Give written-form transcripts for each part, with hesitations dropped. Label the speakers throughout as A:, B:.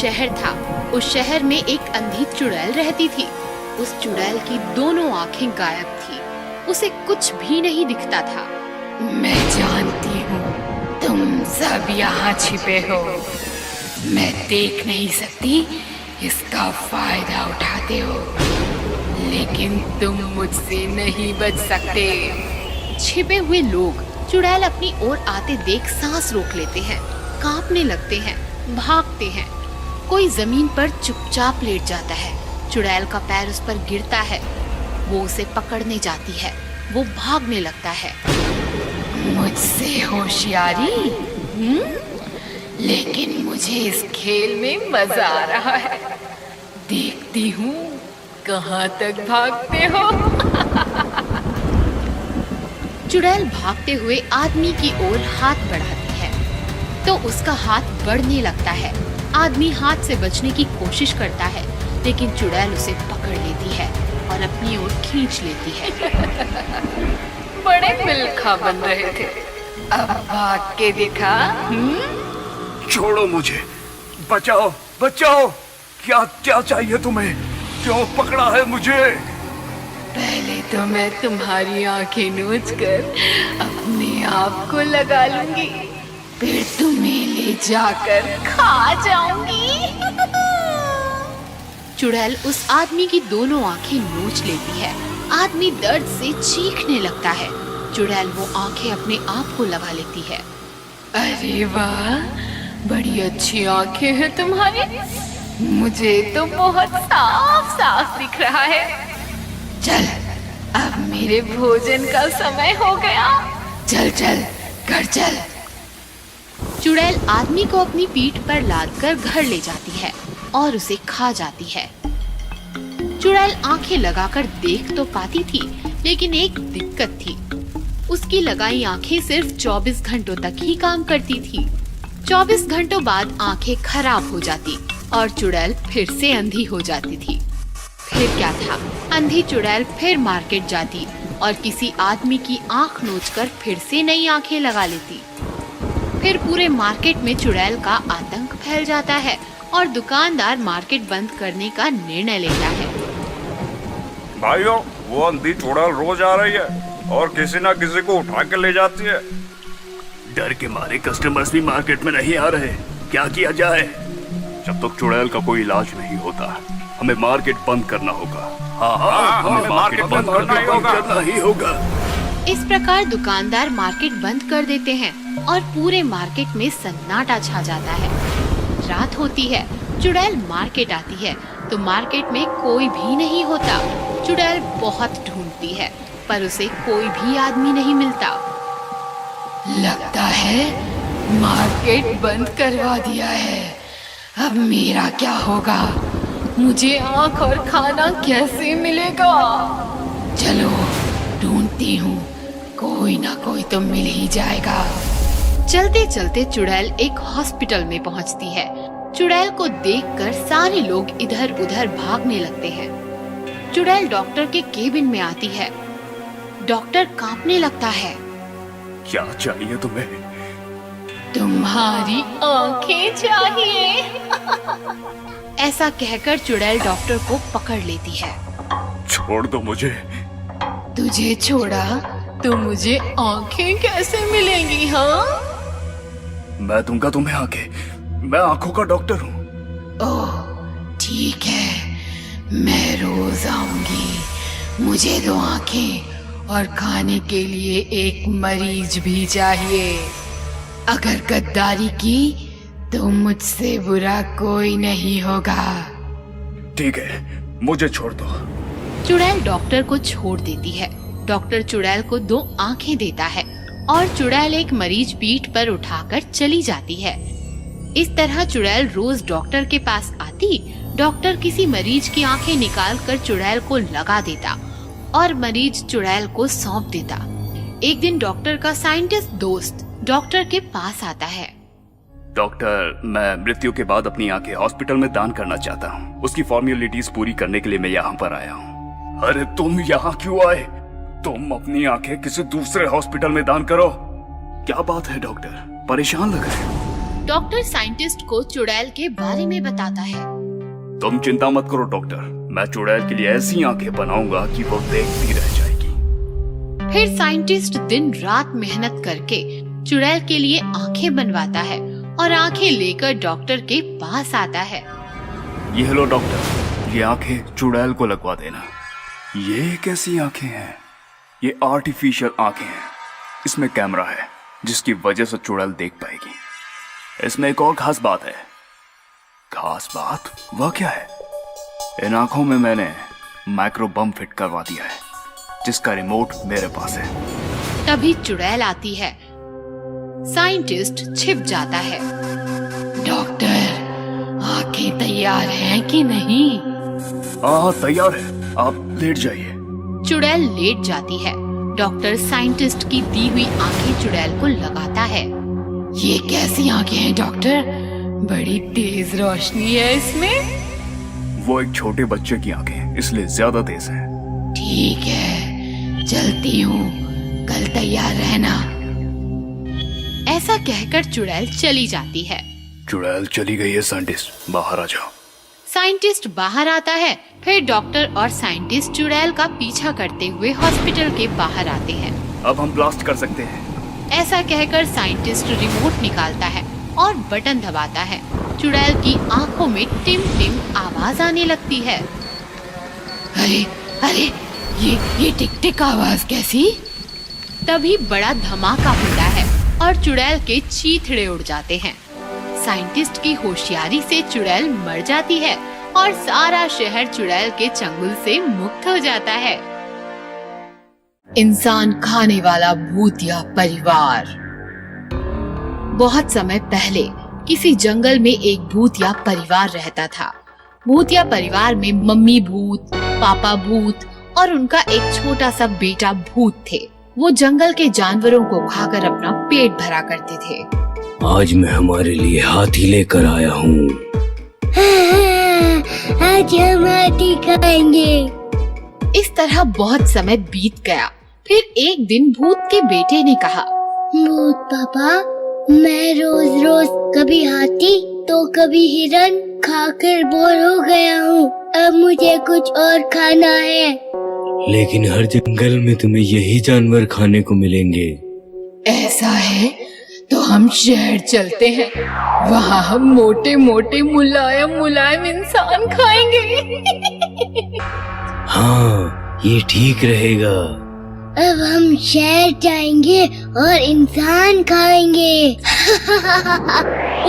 A: शहर था। उस शहर में एक अंधी चुड़ैल रहती थी। उस चुड़ैल की दोनों आंखें गायब थी। उसे कुछ भी नहीं दिखता था।
B: मैं जानती हूँ तुम सब यहाँ छिपे हो। मैं देख नहीं सकती, इसका फायदा उठाते हो, लेकिन तुम मुझसे नहीं बच सकते।
A: छिपे हुए लोग चुड़ैल अपनी ओर आते देख सांस रोक लेते हैं, कांपने लगते हैं, भागते हैं। कोई जमीन पर चुपचाप लेट जाता है। चुड़ैल का पैर उस पर गिरता है। वो उसे पकड़ने जाती है। वो भागने लगता है।
B: मुझसे होशियारी? लेकिन मुझे इस खेल में मजा आ रहा है। देखती हूँ कहाँ तक भागते हो।
A: चुड़ैल भागते हुए आदमी की ओर हाथ बढ़ाती है तो उसका हाथ बढ़ने लगता है। आदमी हाथ से बचने की कोशिश करता है, लेकिन चुड़ैल उसे पकड़ लेती है और अपनी ओर खींच लेती है।
B: बड़े मिल्खा बन रहे थे, अब भाग के दिखा।
C: छोड़ो मुझे, बचाओ बचाओ। क्या क्या चाहिए तुम्हें? क्यों पकड़ा है मुझे?
B: पहले तो मैं तुम्हारी आंखें नोच कर अपने आप को लगा लूंगी, फिर तुम्हें ले जाकर खा जाऊंगी।
A: चुड़ैल उस आदमी की दोनों आंखें नोच लेती है। आदमी दर्द से चीखने लगता है। चुड़ैल वो आंखें अपने आप को लगा लेती है।
B: अरे वाह, बड़ी अच्छी आंखें हैं तुम्हारी। मुझे तो बहुत साफ साफ दिख रहा है। चल, अब मेरे भोजन का समय हो गया। चल चल, घर चल।
A: चुड़ैल आदमी को अपनी पीठ पर लादकर घर ले जाती है और उसे खा जाती है। चुड़ैल आंखें लगाकर देख तो पाती थी, लेकिन एक दिक्कत थी। उसकी लगाई आंखें सिर्फ 24 घंटों तक ही काम करती थी। 24 घंटों बाद आंखें खराब हो जाती और चुड़ैल फिर से अंधी हो जाती थी। फिर क्या था, अंधी चुड़ैल फिर मार्केट जाती और किसी आदमी की आंख नोचकर फिर से नई आंखें लगा लेती। फिर पूरे मार्केट में चुड़ैल का आतंक फैल जाता है और दुकानदार मार्केट बंद करने का निर्णय लेता है।
C: भाइयों, वो अंधी चुड़ैल रोज आ रही है और किसी ना किसी को उठा के ले जाती है। डर के मारे कस्टमर्स भी मार्केट में नहीं आ रहे। क्या किया जाए? जब तक चुड़ैल का कोई इलाज नहीं होता, हमें मार्केट बंद करना होगा। हाँ, हमें मार्केट बंद करना ही होगा।
A: इस प्रकार दुकानदार मार्केट बंद कर देते हैं और पूरे मार्केट में सन्नाटा छा जाता है। रात होती है। चुड़ैल मार्केट आती है तो मार्केट में कोई भी नहीं होता। चुड़ैल बहुत ढूंढती है पर उसे कोई भी आदमी नहीं मिलता।
B: लगता है मार्केट बंद करवा दिया है। अब मेरा क्या होगा? मुझे आँख और खाना कैसे मिलेगा? चलो ढूंढती हूँ, कोई ना कोई तो मिल ही जाएगा।
A: चलते चलते चुड़ैल एक हॉस्पिटल में पहुंचती है। चुड़ैल को देखकर सारे लोग इधर उधर भागने लगते हैं। चुड़ैल डॉक्टर के केबिन में आती है। डॉक्टर कांपने लगता है।
C: क्या चाहिए तुम्हें?
B: तुम्हारी आंखें चाहिए।
A: ऐसा कहकर चुड़ैल डॉक्टर को पकड़ लेती है।
C: छोड़ दो मुझे।
B: तुझे छोड़ा तो मुझे आंखें कैसे मिलेंगी? हाँ,
C: मैं दूंगा तुम्हें आंखें। मैं आंखों का डॉक्टर हूँ।
B: ओह ठीक है, मैं रोज आऊंगी। मुझे 2 आंखें और खाने के लिए एक मरीज भी चाहिए। अगर गद्दारी की तो मुझसे बुरा कोई नहीं होगा।
C: ठीक है, मुझे छोड़ दो।
A: चुड़ैल डॉक्टर को छोड़ देती है। डॉक्टर चुड़ैल को 2 आंखें देता है और चुड़ैल एक मरीज पीठ पर उठाकर चली जाती है। इस तरह चुड़ैल रोज डॉक्टर के पास आती। डॉक्टर किसी मरीज की आंखें निकालकर चुड़ैल को लगा देता और मरीज चुड़ैल को सौंप देता। एक दिन डॉक्टर का साइंटिस्ट दोस्त डॉक्टर के पास आता है।
C: डॉक्टर, मैं मृत्यु के बाद अपनी आंखें हॉस्पिटल में दान करना चाहता हूँ। उसकी फॉर्मेलिटीज पूरी करने के लिए मैं यहाँ पर आया हूँ। अरे तुम यहाँ क्यों आए? तुम अपनी आंखें किसी दूसरे हॉस्पिटल में दान करो। क्या बात है डॉक्टर, परेशान लग रहे हो?
A: डॉक्टर साइंटिस्ट को चुड़ैल के बारे में बताता है।
C: तुम चिंता मत करो डॉक्टर, मैं चुड़ैल के लिए ऐसी आंखें बनाऊंगा कि वो देखती रह जाएगी।
A: फिर साइंटिस्ट दिन रात मेहनत करके चुड़ैल के लिए आंखें बनवाता है और आंखें लेकर डॉक्टर के पास आता है।
C: ये लो डॉक्टर, ये आंखें चुड़ैल को लगवा देना। ये कैसी आंखें हैं? ये आर्टिफिशियल आंखें हैं। इसमें कैमरा है जिसकी वजह से चुड़ैल देख पाएगी। इसमें एक और खास बात है। खास बात? वह क्या है? इन आंखों में मैंने माइक्रो बम फिट करवा दिया है जिसका रिमोट मेरे पास है।
A: तभी चुड़ैल आती है। साइंटिस्ट छिप जाता है।
B: डॉक्टर, आंखें तैयार हैं कि नहीं?
C: हाँ तैयार है, आप लेट जाइए।
A: चुड़ैल लेट जाती है। डॉक्टर साइंटिस्ट की दी हुई आंखें चुड़ैल को लगाता है।
B: ये कैसी आंखें हैं डॉक्टर? बड़ी तेज रोशनी है इसमें।
C: वो एक छोटे बच्चे की आंखें हैं, इसलिए ज्यादा तेज है।
B: ठीक है, चलती हूँ, कल तैयार रहना।
A: ऐसा कहकर चुड़ैल चली जाती है।
C: चुड़ैल चली गई है साइंटिस्ट, बाहर आ जाओ।
A: साइंटिस्ट बाहर आता है। फिर डॉक्टर और साइंटिस्ट चुड़ैल का पीछा करते हुए हॉस्पिटल के बाहर आते हैं।
C: अब हम ब्लास्ट कर सकते हैं।
A: ऐसा कहकर साइंटिस्ट रिमोट निकालता है और बटन दबाता है। चुड़ैल की आंखों में टिम टिम आवाज आने लगती है।
B: अरे अरे, ये टिक टिक आवाज कैसी?
A: तभी बड़ा धमाका होता है और चुड़ैल के चीथड़े उड़ जाते हैं। साइंटिस्ट की होशियारी से चुड़ैल मर जाती है और सारा शहर चुड़ैल के चंगुल से मुक्त हो जाता है। इंसान खाने वाला भूतिया परिवार। बहुत समय पहले किसी जंगल में एक भूतिया परिवार रहता था। भूतिया परिवार में मम्मी भूत, पापा भूत और उनका एक छोटा सा बेटा भूत थे। वो जंगल के जानवरों को खाकर अपना पेट भरा करते थे।
D: आज मैं हमारे लिए हाथी लेकर आया हूँ।
E: आज हम हाथी खाएंगे।
A: इस तरह बहुत समय बीत गया। फिर एक दिन भूत के बेटे ने कहा,
E: भूत पापा, मैं रोज रोज कभी हाथी तो कभी हिरन खाकर बोर हो गया हूँ। अब मुझे कुछ और खाना है।
D: लेकिन हर जंगल में तुम्हें यही जानवर खाने को मिलेंगे।
B: ऐसा है तो हम शहर चलते हैं, वहाँ हम मोटे मोटे मुलायम मुलायम इंसान खाएंगे।
D: हाँ, ये ठीक रहेगा।
E: अब हम शहर जाएंगे और इंसान खाएंगे।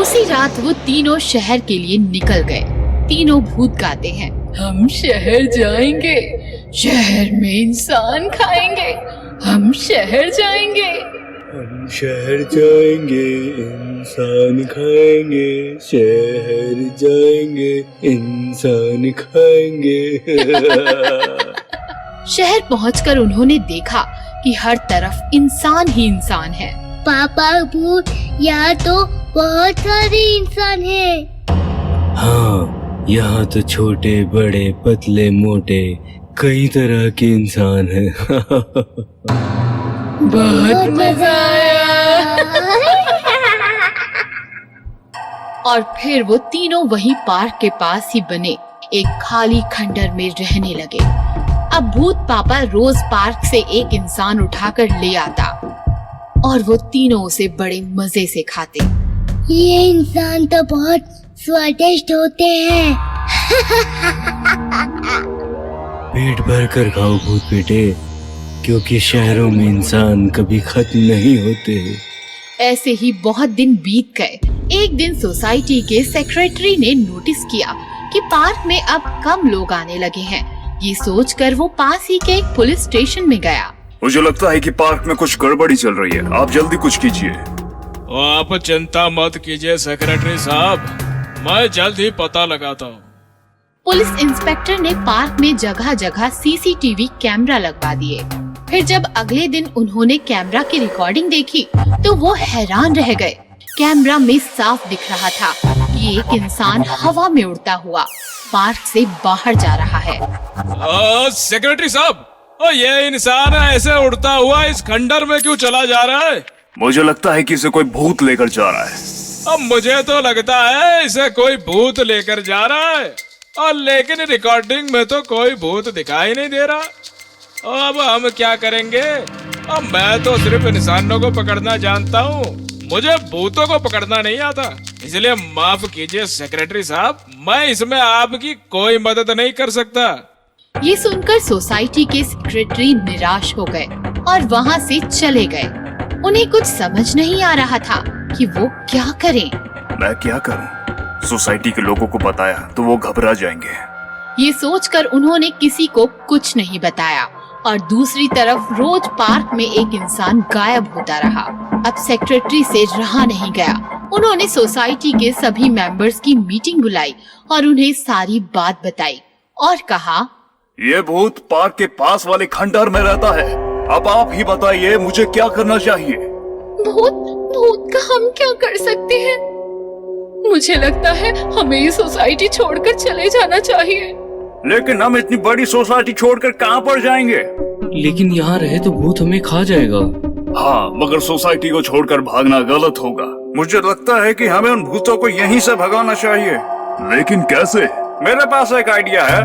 A: उसी रात वो तीनों शहर के लिए निकल गए। तीनों भूत गाते हैं,
B: हम शहर जाएंगे, शहर में इंसान खाएंगे, हम शहर जाएंगे।
D: हम शहर जाएंगे, इंसान खाएंगे, शहर जाएंगे, इंसान खाएंगे।
A: शहर पहुंचकर उन्होंने देखा कि हर तरफ इंसान ही इंसान है।
E: पापा भूत, यहाँ तो बहुत सारे इंसान हैं।
D: हाँ, यहाँ तो छोटे बड़े पतले मोटे कई तरह के इंसान हैं।
B: बहुत मजा आया।
A: और फिर वो तीनों वहीं पार्क के पास ही बने एक खाली खंडर में रहने लगे। अब भूत पापा रोज पार्क से एक इंसान उठाकर ले आता और वो तीनों उसे बड़े मजे से खाते।
E: ये इंसान तो बहुत स्वादिष्ट होते हैं।
D: पेट भर कर खाओ भूत बेटे, क्योंकि शहरों में इंसान कभी खत्म नहीं होते।
A: ऐसे ही बहुत दिन बीत गए। एक दिन सोसाइटी के सेक्रेटरी ने नोटिस किया कि पार्क में अब कम लोग आने लगे हैं। ये सोचकर वो पास ही के एक पुलिस स्टेशन में गया।
C: मुझे लगता है कि पार्क में कुछ गड़बड़ी चल रही है, आप जल्दी कुछ कीजिए।
F: आप चिंता मत कीजिए सेक्रेटरी साहब, मैं जल्द ही पता लगाता हूँ।
A: पुलिस इंस्पेक्टर ने पार्क में जगह जगह सीसीटीवी कैमरा लगवा दिए। फिर जब अगले दिन उन्होंने कैमरा की रिकॉर्डिंग देखी तो वो हैरान रह गए। कैमरा में साफ दिख रहा था कि एक इंसान हवा में उड़ता हुआ पार्क से बाहर जा रहा है।
F: सेक्रेटरी साहब, ये इंसान ऐसे उड़ता हुआ इस खंडर में क्यों चला जा रहा है?
C: मुझे लगता है कि इसे कोई भूत लेकर जा रहा है।
F: अब मुझे तो लगता है इसे कोई भूत लेकर जा रहा है, और लेकिन रिकॉर्डिंग में तो कोई भूत दिखाई नहीं दे रहा। अब हम क्या करेंगे? अब मैं तो सिर्फ इंसानों को पकड़ना जानता हूँ, मुझे भूतों को पकड़ना नहीं आता। इसलिए माफ कीजिए सेक्रेटरी साहब, मैं इसमें आपकी कोई मदद नहीं कर सकता।
A: ये सुनकर सोसाइटी के सेक्रेटरी निराश हो गए और वहाँ से चले गए। उन्हें कुछ समझ नहीं आ रहा था कि वो क्या करें।
C: मैं क्या करूं? सोसाइटी के लोगों को बताया तो वो घबरा जाएंगे।
A: ये सोचकर उन्होंने किसी को कुछ नहीं बताया और दूसरी तरफ रोज पार्क में एक इंसान गायब होता रहा। अब सेक्रेटरी से रहा नहीं गया। उन्होंने सोसाइटी के सभी मेंबर्स की मीटिंग बुलाई और उन्हें सारी बात बताई और कहा,
C: ये भूत पार्क के पास वाले खंडहर में रहता है। अब आप ही बताइए मुझे क्या करना चाहिए।
B: भूत का हम क्या कर सकते हैं? मुझे लगता है हमें ये सोसाइटी छोड़कर चले जाना चाहिए।
C: लेकिन हम इतनी बड़ी सोसाइटी छोड़कर कहाँ पर जाएंगे?
D: लेकिन यहाँ रहे तो भूत हमें खा जाएगा।
C: हाँ, मगर सोसाइटी को छोड़कर भागना गलत होगा। मुझे लगता है कि हमें उन भूतों को यहीं से भगाना चाहिए। लेकिन कैसे? मेरे पास एक आइडिया है।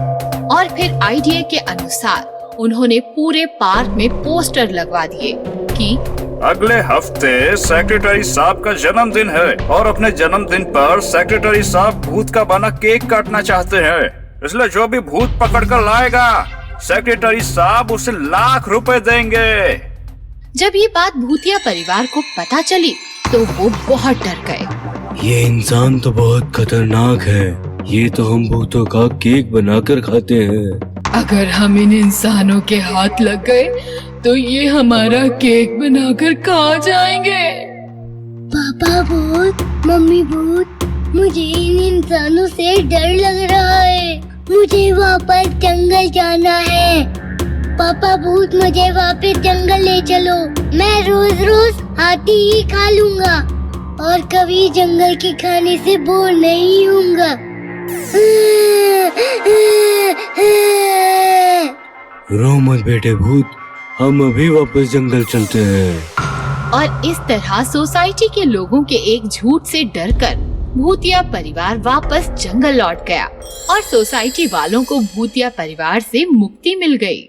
A: और फिर आइडिया के अनुसार उन्होंने पूरे पार्क में पोस्टर लगवा दिए कि
C: अगले हफ्ते सेक्रेटरी साहब का जन्मदिन है और अपने जन्मदिन पर सेक्रेटरी साहब भूत का बना केक काटना चाहते हैं। इसलिए जो भी भूत पकड़ कर लाएगा सेक्रेटरी साहब उसे ₹1,00,000 देंगे।
A: जब ये बात भूतिया परिवार को पता चली तो वो बहुत डर गए।
D: ये इंसान तो बहुत खतरनाक है, ये तो हम भूतों का केक बनाकर खाते हैं।
B: अगर हम इन इंसानों के हाथ लग गए तो ये हमारा केक बनाकर खा जाएंगे।
E: पापा भूत, मम्मी भूत, मुझे इन इंसानों से डर लग रहा है। मुझे वापस जंगल जाना है। पापा भूत, मुझे वापस जंगल ले चलो। मैं रोज रोज हाथी ही खा लूंगा और कभी जंगल के खाने से बोर नहीं होऊंगा।
D: रो मत बेटे भूत, हम अभी वापस जंगल चलते हैं।
A: और इस तरह सोसाइटी के लोगों के एक झूठ से डरकर भूतिया परिवार वापस जंगल लौट गया और सोसाइटी वालों को भूतिया परिवार से मुक्ति मिल गई।